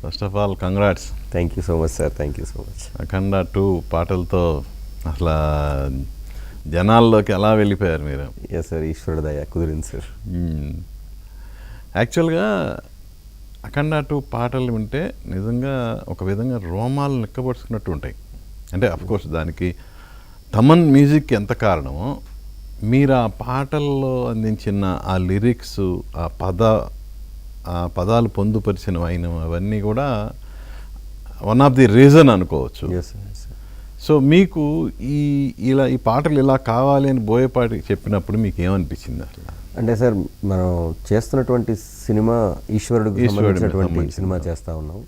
First of all congrats. Thank you so much sir, thank you so much. Akhanda 2 పాటలతో అసలు జనాల్లోకి ఎలా వెళ్ళిపోయారు మీరు? ఎస్ సార్, ఈశ్వరుడు దయ కుదిరింది సార్. యాక్చువల్గా అఖండ 2 పాటలు వింటే నిజంగా ఒక విధంగా రోమాలు నిక్కబడుచుకున్నట్టు ఉంటాయి. అంటే అఫ్కోర్స్ దానికి తమన్ మ్యూజిక్ ఎంత కారణమో, మీరు ఆ పాటల్లో అందించిన ఆ లిరిక్స్, ఆ పదాలు పొందుపరిచినవైన అవన్నీ కూడా వన్ ఆఫ్ ది రీజన్ అనుకోవచ్చు. సో మీకు ఈ పాటలు ఇలా కావాలి అని బోయపాటి చెప్పినప్పుడు మీకు ఏమనిపించింది అట్లా? అంటే సార్, మనం చేస్తున్నటువంటి సినిమా ఈశ్వరుడికి సంబంధించినటువంటి సినిమా చేస్తూ ఉన్నాం.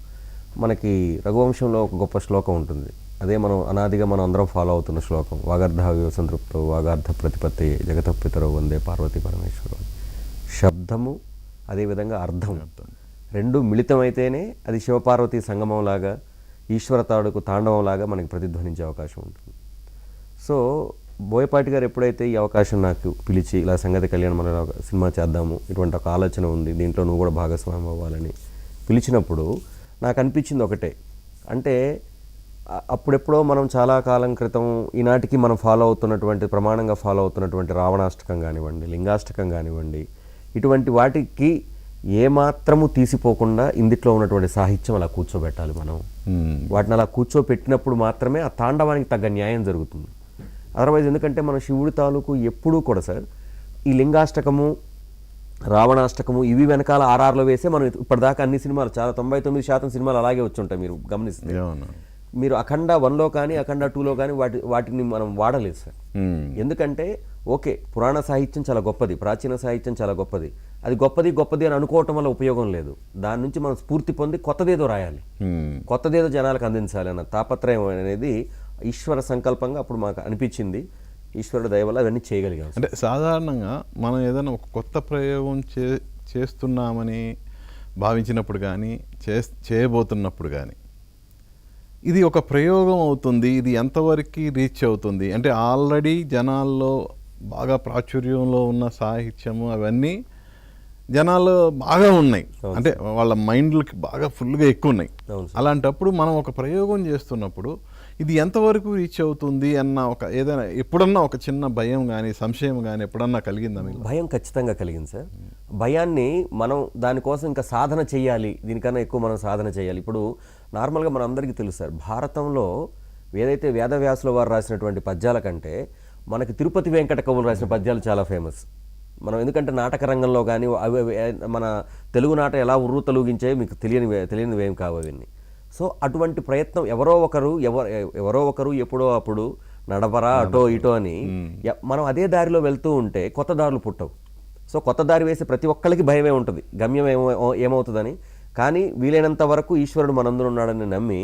మనకి రఘువంశంలో ఒక గొప్ప శ్లోకం ఉంటుంది, అదే మనం అనాదిగా మనం అందరం ఫాలో అవుతున్న శ్లోకం, వాగర్ధ సంతృప్తో వాగార్థ ప్రతిపత్తి జగత పితరో వందే పార్వతీ పరమేశ్వరం. శబ్దము అదేవిధంగా అర్థం రెండు మిళితమైతేనే అది శివపార్వతీ సంగమంలాగా, ఈశ్వర తాండవంలాగా మనకి ప్రతిధ్వనించే అవకాశం ఉంటుంది. సో బోయపాటి గారు ఎప్పుడైతే ఈ అవకాశం నాకు పిలిచి ఇలా సంగతి కళ్యాణ్ మన సినిమా చేద్దాము, ఇటువంటి ఒక ఆలోచన ఉంది, దీంట్లో నువ్వు కూడా భాగస్వామి అవ్వాలని పిలిచినప్పుడు నాకు అనిపించింది ఒకటే, అంటే అప్పుడెప్పుడో మనం చాలా కాలం క్రితం ఈనాటికి మనం ఫాలో అవుతున్నటువంటి ప్రమాణంగా ఫాలో అవుతున్నటువంటి రావణాష్టకం కానివ్వండి, లింగాష్టకం కానివ్వండి, ఇటువంటి వాటికి ఏమాత్రము తీసిపోకుండా ఇందులో ఉన్నటువంటి సాహిత్యం అలా కూర్చోబెట్టాలి. మనం వాటిని అలా కూర్చోబెట్టినప్పుడు మాత్రమే ఆ తాండవానికి తగ్గ న్యాయం జరుగుతుంది. అదర్వైజ్ ఎందుకంటే మన శివుడి తాలూకు ఎప్పుడూ కూడా సార్ ఈ లింగాష్టకము, రావణాష్టకము ఇవి వెనకాల ఆర్ఆర్లో వేసే మనం ఇప్పటిదాకా అన్ని సినిమాలు చాలా 99% సినిమాలు అలాగే వచ్చి ఉంటాయి. మీరు గమనిస్తే మీరు అఖండ 1లో కానీ అఖండ 2లో కానీ వాటిని మనం వాడలేదు సార్. ఎందుకంటే ఓకే, పురాణ సాహిత్యం చాలా గొప్పది, ప్రాచీన సాహిత్యం చాలా గొప్పది, అది గొప్పది అని అనుకోవటం వల్ల ఉపయోగం లేదు. దాని నుంచి మనం స్ఫూర్తి పొంది కొత్తదేదో రాయాలి, కొత్తదేదో జనాలకు అందించాలి అన్న తాపత్రయం అనేది ఈశ్వర సంకల్పంగా అప్పుడు మాకు అనిపించింది. ఈశ్వరుడు దయ వల్ల అవన్నీ చేయగలిగాం. అంటే సాధారణంగా మనం ఏదైనా ఒక కొత్త ప్రయోగం చేస్తున్నామని భావించినప్పుడు కానీ చేయబోతున్నప్పుడు కానీ ఇది ఒక ప్రయోగం అవుతుంది, ఇది ఎంతవరకు రీచ్ అవుతుంది అంటే ఆల్రెడీ జనాల్లో బాగా ప్రాచుర్యంలో ఉన్న సాహిత్యము అవన్నీ జనాలు బాగా ఉన్నాయి, అంటే వాళ్ళ మైండ్లకి బాగా ఫుల్గా ఎక్కువ ఉన్నాయి. అలాంటప్పుడు మనం ఒక ప్రయోగం చేస్తున్నప్పుడు ఇది ఎంతవరకు రీచ్ అవుతుంది అన్న ఒక ఏదైనా ఎప్పుడన్నా ఒక చిన్న భయం కానీ సంశయం కానీ ఎప్పుడన్నా కలిగిందా మీకు? భయం ఖచ్చితంగా కలిగింది సార్. భయాన్ని మనం దానికోసం ఇంకా సాధన చేయాలి, దీనికన్నా ఎక్కువ మనం సాధన చేయాలి. ఇప్పుడు నార్మల్గా మన అందరికీ తెలుసు సార్, భారతంలో ఏదైతే వేదవ్యాసుల వారు రాసినటువంటి పద్యాల కంటే మనకి తిరుపతి వెంకట కవులు రాసిన పద్యాలు చాలా ఫేమస్. మనం ఎందుకంటే నాటక రంగంలో కానీ అవి మన తెలుగు నాట ఎలా ఉర్రూతలూగించాయో మీకు తెలియనివేం కావు అవన్నీ. సో అటువంటి ప్రయత్నం ఎవరో ఒకరు ఎప్పుడో అప్పుడు నడపరా అటో ఇటో అని మనం అదే దారిలో వెళ్తూ ఉంటే కొత్త దారులు పుట్టవు. సో కొత్త దారి వేసే ప్రతి ఒక్కరికి భయమే ఉంటుంది, గమ్యం ఏమవుతుందని. కానీ వీలైనంత వరకు ఈశ్వరుడు మనందరూ ఉన్నాడని నమ్మి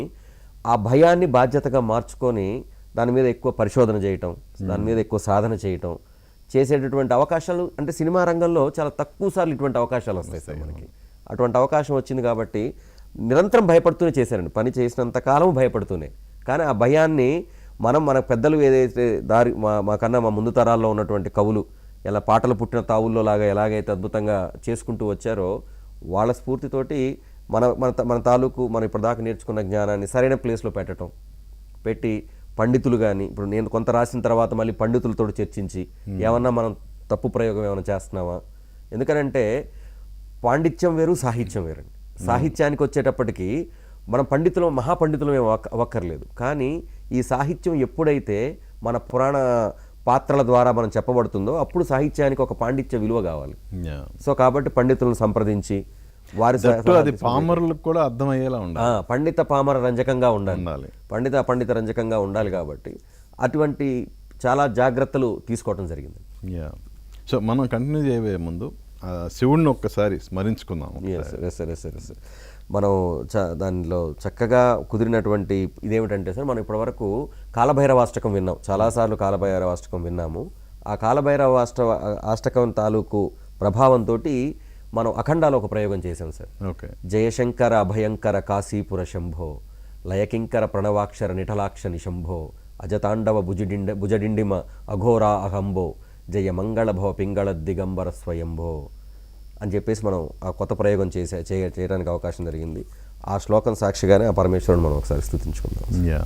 ఆ భయాన్ని బాధ్యతగా మార్చుకొని దాని మీద ఎక్కువ పరిశోధన చేయటం, దాని మీద ఎక్కువ సాధన చేయటం చేసేటటువంటి అవకాశాలు, అంటే సినిమా రంగంలో చాలా తక్కువ సార్లు ఇటువంటి అవకాశాలు వస్తాయి సార్ మనకి. అటువంటి అవకాశం వచ్చింది కాబట్టి నిరంతరం భయపడుతూనే చేశారండి, పని చేసినంత కాలం భయపడుతూనే. కానీ ఆ భయాన్ని మన పెద్దలు ఏదైతే మాకన్నా మా ముందు తరాల్లో ఉన్నటువంటి కవులు ఎలా పాటలు పుట్టిన తావుల్లో లాగా ఎలాగైతే అద్భుతంగా చేసుకుంటూ వచ్చారో వాళ్ళ స్ఫూర్తితోటి మన తాలూకు మనం ఇప్పటిదాకా నేర్చుకున్న జ్ఞానాన్ని సరైన ప్లేస్లో పెట్టి పండితులు కానీ, ఇప్పుడు నేను కొంత రాసిన తర్వాత మళ్ళీ పండితులతో చర్చించి ఏమన్నా మనం తప్పు ప్రయోగం ఏమైనా చేస్తున్నామా, ఎందుకనంటే పాండిత్యం వేరు సాహిత్యం వేరండి. సాహిత్యానికి వచ్చేటప్పటికి మనం మహాపండితులం ఏమో అవ్వక్కర్లేదు, కానీ ఈ సాహిత్యం ఎప్పుడైతే మన పురాణ పాత్రల ద్వారా మనం చెప్పబడుతుందో అప్పుడు సాహిత్యానికి ఒక పాండిత్య విలువ కావాలి. సో కాబట్టి పండితులను సంప్రదించి వారి పామరులకు కూడా అర్థమయ్యేలా ఉండాలి, పండిత పామర రంజకంగా ఉండాలి, పండిత రంజకంగా ఉండాలి. కాబట్టి అటువంటి చాలా జాగ్రత్తలు తీసుకోవడం జరిగింది. సో మనం కంటిన్యూ చేయబోయే ముందు శివుడిని ఒక్కసారి స్మరించుకుందాము. మనం దానిలో చక్కగా కుదిరినటువంటి ఇదేమిటంటే సార్, మనం ఇప్పటివరకు కాలభైరవాష్టకం విన్నాం, చాలాసార్లు కాలభైరవాష్టకం విన్నాము. ఆ కాలభైరవాష్టకం తాలూకు ప్రభావంతో మనం అఖండాలో ఒక ప్రయోగం చేసాం సార్. జయశంకర అభయంకర కాశీపుర శంభో, లయకింకర ప్రణవాక్షర నిఠలాక్ష నిశంభో, అజతాండవ భుజడిండిమ అఘోరా అహంభో, జయ మంగళ భవ పింగళ దిగంబర స్వయంభో అని చెప్పేసి మనం ఆ కొత్త ప్రయోగం చేయడానికి అవకాశం జరిగింది. ఆ శ్లోకం సాక్షిగానే ఆ పరమేశ్వరుని మనం ఒకసారి స్తుతించుకుందాం. యా